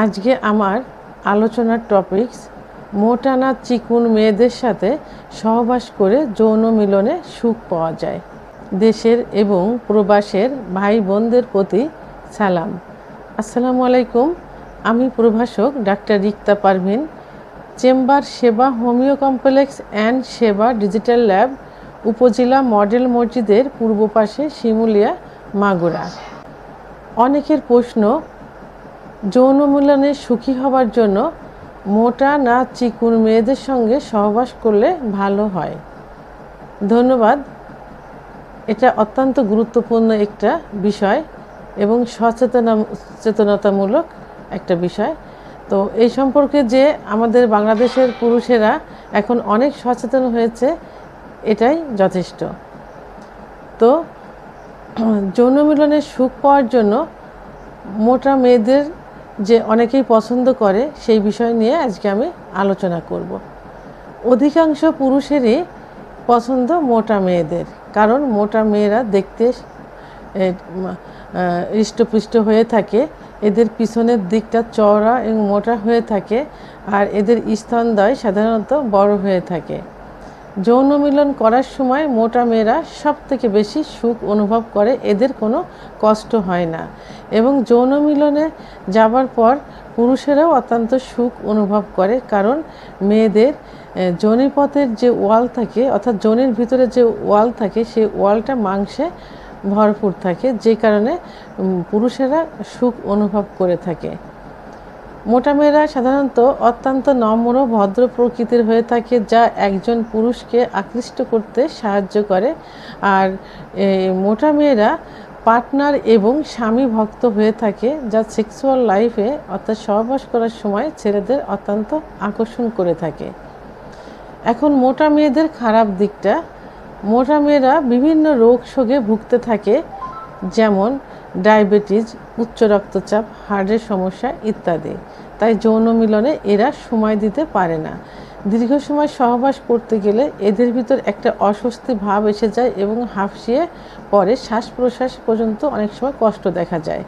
আজকে আমার আলোচনার টপিকস মোটা না চিকুন মেয়েদের সাথে সহবাস করে যৌন মিলনে সুখ পাওয়া যায়। দেশের এবং প্রবাসের ভাই বোনদের প্রতি সালাম। আসসালামু আলাইকুম। আমি প্রভাষক ডাক্তার রিক্তা পারভিন, চেম্বার সেবা হোমিও কমপ্লেক্স অ্যান্ড সেবা ডিজিটাল ল্যাব, উপজেলা মডেল মসজিদের পূর্ব পাশে শিমুলিয়া, মাগুরা। অনেকের প্রশ্ন, যৌন মিলনে সুখী হবার জন্য মোটা না চিকুন মেয়েদের সঙ্গে সহবাস করলে ভালো হয়? ধন্যবাদ। এটা অত্যন্ত গুরুত্বপূর্ণ একটা বিষয় এবং সচেতনতামূলক একটা বিষয়। তো এই সম্পর্কে যে আমাদের বাংলাদেশের পুরুষেরা এখন অনেক সচেতন হয়েছে, এটাই যথেষ্ট। তো যৌন মিলনের সুখ পাওয়ার জন্য মোটা মেয়েদের যে অনেকেই পছন্দ করে, সেই বিষয় নিয়ে আজকে আমি আলোচনা করব। অধিকাংশ পুরুষেরই পছন্দ মোটা মেয়েদের, কারণ মোটা মেয়েরা দেখতে হৃষ্টপুষ্ট হয়ে থাকে, এদের পিছনের দিকটা চওড়া এবং মোটা হয়ে থাকে, আর এদের স্তনদ্বয় সাধারণত বড় হয়ে থাকে। যৌন মিলন করার সময় মোটা মেয়েরা সব থেকে বেশি সুখ অনুভব করে, এদের কোনো কষ্ট হয় না, এবং যৌন মিলনে যাবার পর পুরুষেরাও অত্যন্ত সুখ অনুভব করে, কারণ মেয়েদের যোনিপথের যে ওয়াল থাকে, অর্থাৎ যোনির ভিতরে যে ওয়াল থাকে, সেই ওয়ালটা মাংসে ভরপুর থাকে, যে কারণে পুরুষেরা সুখ অনুভব করে থাকে। মোটা মেয়েরা সাধারণত অত্যন্ত নম্র ভদ্র প্রকৃতির হয়ে থাকে, যা একজন পুরুষকে আকৃষ্ট করতে সাহায্য করে। আর মোটা মেয়েরা পার্টনার এবং স্বামী ভক্ত হয়ে থাকে, যা সেক্সুয়াল লাইফে অর্থাৎ সহবাস করার সময় ছেলেদের অত্যন্ত আকর্ষণ করে থাকে। এখন মোটা মেয়েদের খারাপ দিকটা, মোটা মেয়েরা বিভিন্ন রোগ শোকে ভুগতে থাকে, যেমন ডায়াবেটিস, উচ্চ রক্তচাপ, হার্টের সমস্যা ইত্যাদি। তাই যৌন মিলনে এরা সময় দিতে পারে না। দীর্ঘ সময় সহবাস করতে গেলে এদের ভিতর একটা অস্বস্তি ভাব এসে যায় এবং হাঁফিয়ে পরে শ্বাস প্রশ্বাস পর্যন্ত অনেক সময় কষ্ট দেখা যায়।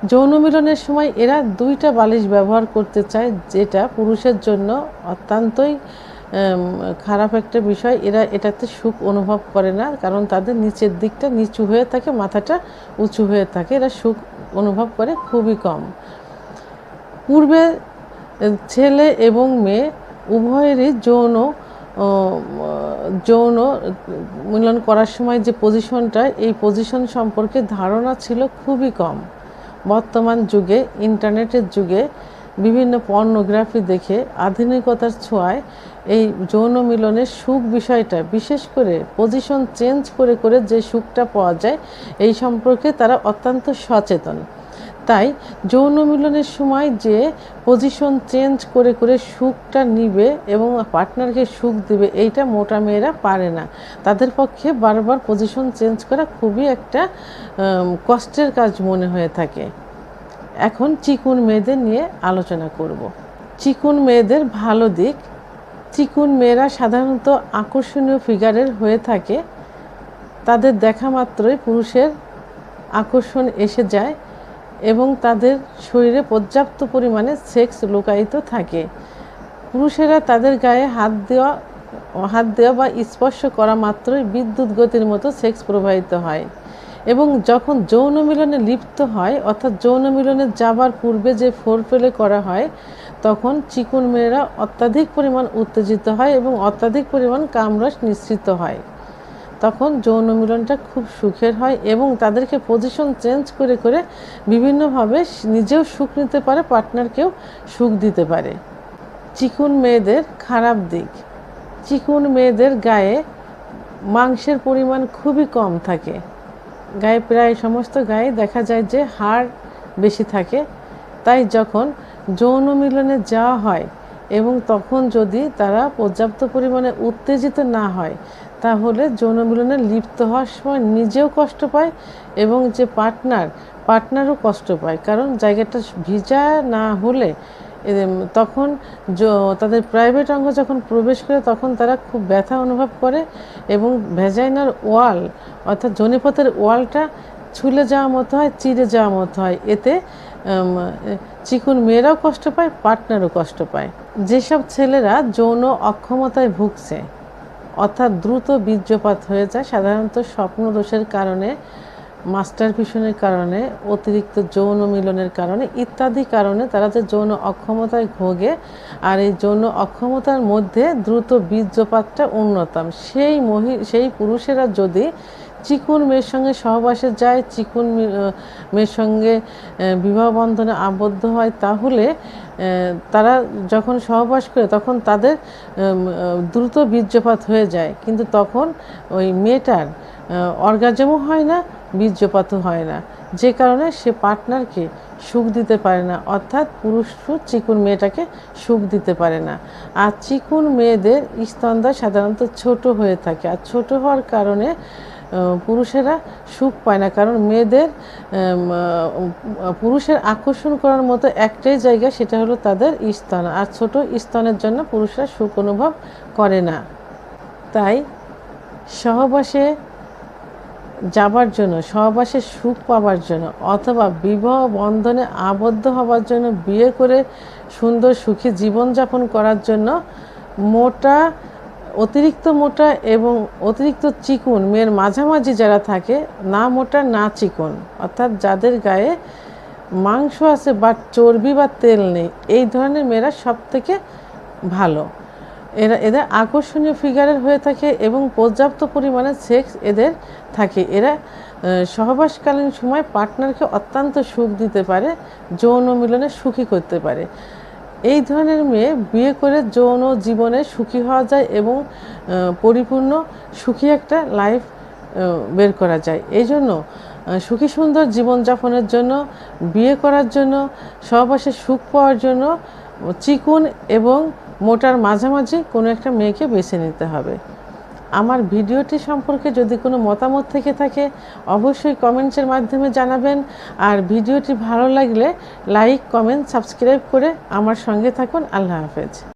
যৌন মিলনের সময় এরা দুইটা বালিশ ব্যবহার করতে চায়, যেটা পুরুষের জন্য অত্যন্তই খারাপ একটা বিষয়। এরা এটাতে সুখ অনুভব করে না, কারণ তাদের নিচের দিকটা নিচু হয়ে থাকে, মাথাটা উঁচু হয়ে থাকে, এরা সুখ অনুভব করে খুবই কম। পূর্বে ছেলে এবং মেয়ে উভয়েরই যৌন মিলন করার সময় যে পজিশনটা, এই পজিশন সম্পর্কে ধারণা ছিল খুবই কম। বর্তমান যুগে, ইন্টারনেটের যুগে বিভিন্ন পর্নোগ্রাফি দেখে আধুনিকতার ছোঁয়ায় এই যৌন মিলনের সুখ বিষয়টা, বিশেষ করে পজিশন চেঞ্জ করে করে যে সুখটা পাওয়া যায়, এই সম্পর্কে তারা অত্যন্ত সচেতন। তাই যৌন মিলনের সময় যে পজিশন চেঞ্জ করে করে সুখটা নিবে এবং পার্টনারকে সুখ দিবে, এইটা মোটা মেয়েরা পারে না। তাদের পক্ষে বারবার পজিশন চেঞ্জ করা খুবই একটা কষ্টের কাজ মনে হয়ে থাকে। এখন চিকুন মেয়েদের নিয়ে আলোচনা করব। চিকুন মেয়েদের ভালো দিক, চিকুন মেয়েরা সাধারণত আকর্ষণীয় ফিগারের হয়ে থাকে। তাদের দেখা মাত্রই পুরুষের আকর্ষণ এসে যায় এবং তাদের শরীরে পর্যাপ্ত পরিমাণে সেক্স লুকায়িত থাকে। পুরুষেরা তাদের গায়ে হাত দেওয়া বা স্পর্শ করা মাত্রই বিদ্যুৎ গতির মতো সেক্স প্রবাহিত হয়, এবং যখন যৌন মিলনে লিপ্ত হয়, অর্থাৎ যৌন মিলনে যাবার পূর্বে যে ফোরপ্লে করা হয়, তখন চিকুন মেয়েরা অত্যাধিক পরিমাণ উত্তেজিত হয় এবং অত্যাধিক পরিমাণ কামরস নিঃসৃত হয়। তখন যৌন মিলনটা খুব সুখের হয় এবং তাদেরকে পজিশন চেঞ্জ করে করে বিভিন্নভাবে নিজেও সুখ নিতে পারে, পার্টনারকেও সুখ দিতে পারে। চিকুন মেয়েদের খারাপ দিক, চিকুন মেয়েদের গায়ে মাংসের পরিমাণ খুবই কম থাকে। গায়ে প্রায় সমস্ত গায়ে দেখা যায় যে হাড় বেশি থাকে। তাই যখন যৌন মিলনে যাওয়া হয় এবং তখন যদি তারা পর্যাপ্ত পরিমাণে উত্তেজিত না হয়, তাহলে যৌন মিলনে লিপ্ত হওয়ার সময় নিজেও কষ্ট পায় এবং যে পার্টনারও কষ্ট পায়, কারণ জায়গাটা ভিজা না হলে তখন তাদের প্রাইভেট অঙ্গ যখন প্রবেশ করে, তখন তারা খুব ব্যথা অনুভব করে এবং ভ্যাজাইনার ওয়াল, অর্থাৎ যোনিপথের ওয়ালটা ছুলে যাওয়া মতো হয়, চিরে যাওয়া মতো হয়। এতে চিকুন মেয়েরাও কষ্ট পায়, পার্টনারও কষ্ট পায়। যেসব ছেলেরা যৌন অক্ষমতায় ভুগছে, অর্থাৎ দ্রুত বীর্যপাত হয়ে যায়, সাধারণত স্বপ্নদোষের কারণে, মাস্টারভিশনের কারণে, অতিরিক্ত যৌন মিলনের কারণে ইত্যাদি কারণে তারা যে যৌন অক্ষমতায় ভোগে, আর এই যৌন অক্ষমতার মধ্যে দ্রুত বীর্যপাতটা অন্যতম। সেই পুরুষেরা যদি চিকুন মেয়ের সঙ্গে সহবাসে যায়, চিকুন মেয়ের সঙ্গে বিবাহ বন্ধনে আবদ্ধ হয়, তাহলে তারা যখন সহবাস করে তখন তাদের দ্রুত বীর্যপাত হয়ে যায়, কিন্তু তখন ওই মেয়েটার অর্গাজমও হয় না, বীর্যপাতও হয় না, যে কারণে সে পার্টনারকে সুখ দিতে পারে না, অর্থাৎ পুরুষও চিকুন মেয়েটাকে সুখ দিতে পারে না। আর চিকুন মেয়েদের স্তনদ্বয় সাধারণত ছোট হয়ে থাকে, আর ছোট হওয়ার কারণে পুরুষেরা সুখ পায় না, কারণ মেয়েদের পুরুষের আকর্ষণ করার মতো একটাই জায়গা, সেটা হলো তাদের স্তন, আর ছোট স্তনের জন্য পুরুষরা সুখ অনুভব করে না। তাই সহবাসে যাবার জন্য, সহবাসে সুখ পাবার জন্য, অথবা বিবাহ বন্ধনে আবদ্ধ হবার জন্য, বিয়ে করে সুন্দর সুখী জীবনযাপন করার জন্য অতিরিক্ত মোটা এবং অতিরিক্ত চিকুন মেয়ের মাঝামাঝি যারা থাকে, না মোটা না চিকুন, অর্থাৎ যাদের গায়ে মাংস আছে বা চর্বি বা তেল নেই, এই ধরনের মেয়েরা সব থেকে ভালো। এদের আকর্ষণীয় ফিগারের হয়ে থাকে এবং পর্যাপ্ত পরিমাণে সেক্স এদের থাকে। এরা সহবাসকালীন সময় পার্টনারকে অত্যন্ত সুখ দিতে পারে, যৌন মিলনে সুখী করতে পারে। এই ধরনের মেয়ে বিয়ে করে যৌন জীবনে সুখী হওয়া যায় এবং পরিপূর্ণ সুখী একটা লাইফ বের করা যায়। এই জন্য সুখী সুন্দর জীবনযাপনের জন্য, বিয়ে করার জন্য, সহবাসে সুখ পাওয়ার জন্য চিকুন এবং মোটার মাঝামাঝি কোনো একটা মেয়েকে বেছে নিতে হবে। আমার ভিডিওটি সম্পর্কে যদি কোনো মতামত থেকে থাকে অবশ্যই কমেন্টসের মাধ্যমে জানাবেন, আর ভিডিওটি ভালো লাগলে লাইক, কমেন্ট, সাবস্ক্রাইব করে আমার সঙ্গে থাকুন। আল্লাহ হাফেজ।